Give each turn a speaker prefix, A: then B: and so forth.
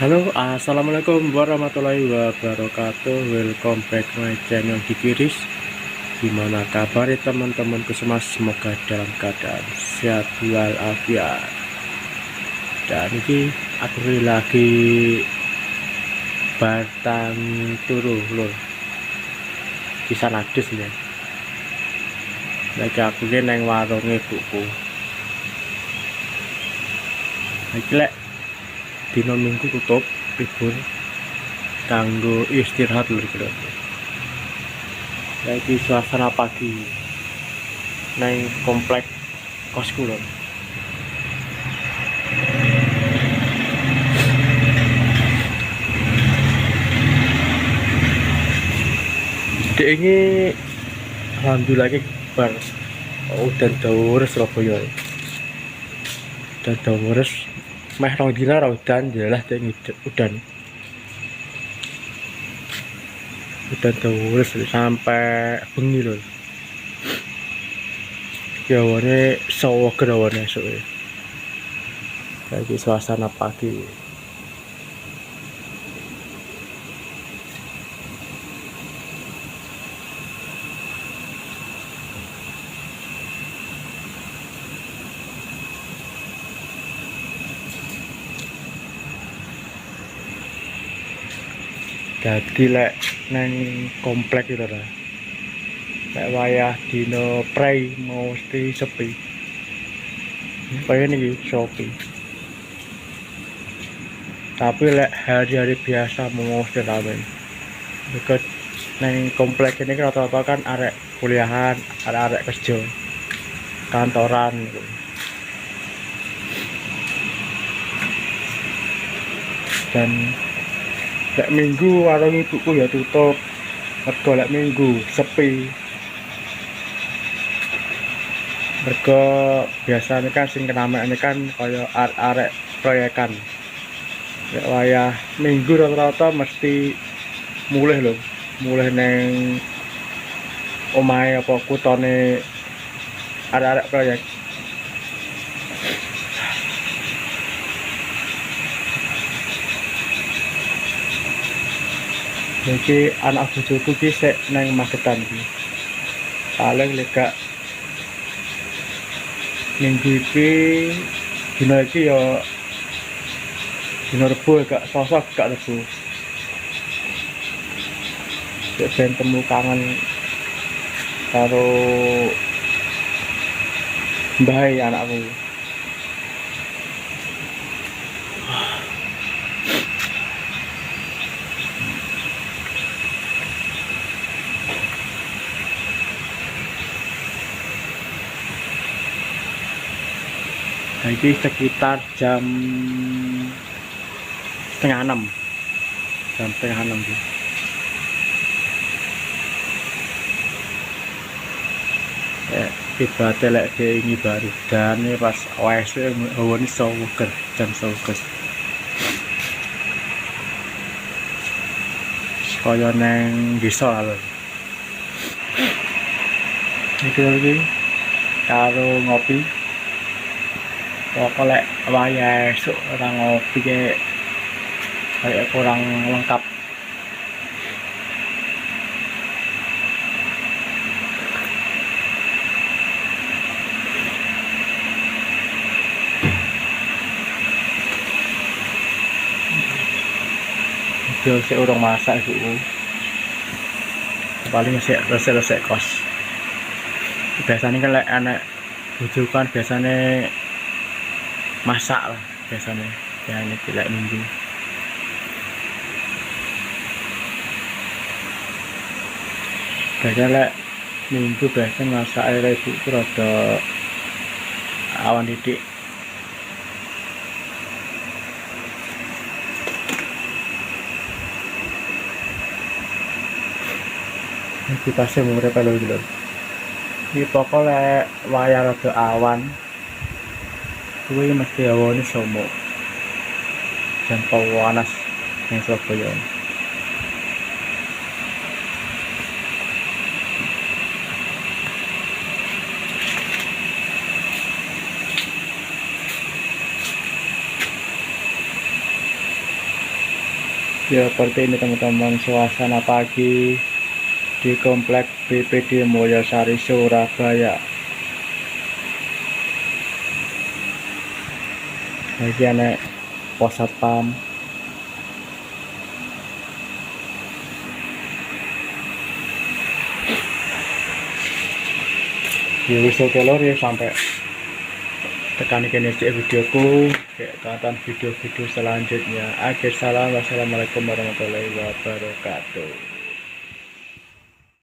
A: Halo, assalamualaikum warahmatullahi wabarakatuh. Welcome back my channel Dikiris. Gimana kabar teman-temanku semua? Semoga dalam keadaan sehat walafiat. Dan ini aku lagi batang turu lur. Bisa nades ya. Lagi aku ini neng warungnya buku. Lagi lek dino minggu tutup libur kanggo istirahat lur kira. Lagi suasana pagi neng komplek kosku lur. Dek ini alhamdulillah lagi bar udan dawa Surabaya. Dan dawa meh rong dina ra udan jelas dek udan terus sampai bengi lho. Yawane sawo gerawane esuk. Lagi suasana pagi. Jadi lek neng komplek itu lah. Lek wayah dino prei mau mesti sepi. Kayak nih Shopee. Tapi lek hari-hari biasa mau mesti ramai. Dekat neng komplek ini kan rata-rata kan arek kuliahan, arek kerja, kantoran. Dan lek minggu warung ibuku ya tutup. Mergo lek minggu sepi. Mergo biasanya kan sing kenamane kan kaya arek proyekan. Lek wayah minggu rata-rata mesti mulih lho. Mulih neng omahe apa kutone arek-arek proyek. Jadi anak bojoku ki sik nang Magetan iki. Paling lega minggu iki dina iki ya dina Rebo gak sosok gak Rebo. Sik ben temu kangen karo mbahe anakku. Nah, ini sekitar jam setengah 6 sih. Tiba telek ini baru dan ini pas OSW ini sauger jam sauger kaya neng desa lho. Iki lagi karo ngopi. Pokok lek wayah esuk ora ngopi kayak kurang lengkap. Yo sik urung masak ibu. Paling sik resik-resik kos. Biasanya kan lek anak bojo kan biasanya masak lah biasanya ya ini tidak minggu. Biasanya lek minggu biasanya masak air ibu itu rada awan titik. Ini pasnya murah kalau gitu. Ini pokoknya wayar rada awan. Kuwi mesti awane somo. Jan panas ning Surabaya. Ya seperti ini teman-teman, suasana pagi di komplek BPD Mulyasari Surabaya. Lagi anak pos satpam. Ya wis lor ya sampai tekan kene videoku, kayak tonton video-video selanjutnya. Akhir salam, wassalamualaikum warahmatullahi wabarakatuh.